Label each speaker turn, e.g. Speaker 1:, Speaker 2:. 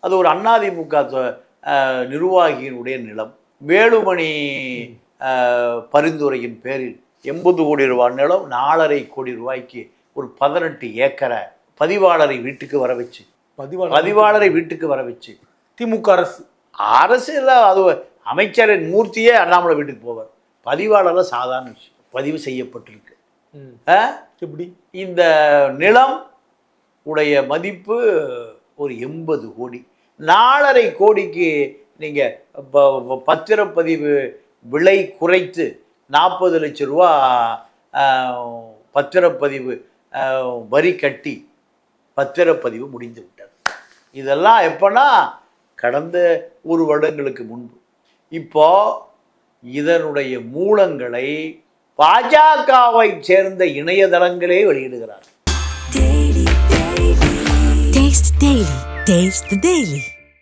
Speaker 1: அது ஒரு அதிமுக நிர்வாகியினுடைய நிலம். வேலுமணி பரிந்துரையின் பேரில் 80 கோடி ரூபாய் நிலம் 4.5 கோடி ரூபாய்க்கு ஒரு 18 ஏக்கரை பதிவாளரை வீட்டுக்கு வர வச்சு
Speaker 2: திமுக
Speaker 1: அரசு இல்லை, அது அமைச்சரின் மூர்த்தியே அண்ணாமலை வீட்டுக்கு போவார். பதிவாளர் சாதாரண விஷயம், பதிவு செய்யப்பட்டிருக்கு.
Speaker 2: எப்படி
Speaker 1: இந்த நிலம் உடைய மதிப்பு ஒரு 80 கோடி. 4.5 கோடிக்கு நீங்கள் பத்திரப்பதிவு விலை குறைத்து 40 லட்சம் ரூபா பத்திரப்பதிவு வரி கட்டி பத்திரப்பதிவு முடிந்து விட்டது. இதெல்லாம் எப்போனா கடந்த 1 வருடங்களுக்கு முன்பு. இப்போ இதனுடைய மூலங்களை பாஜகவை சேர்ந்த இணையதளங்களே வெளியிடுகிறார்.
Speaker 3: Taste the Daily.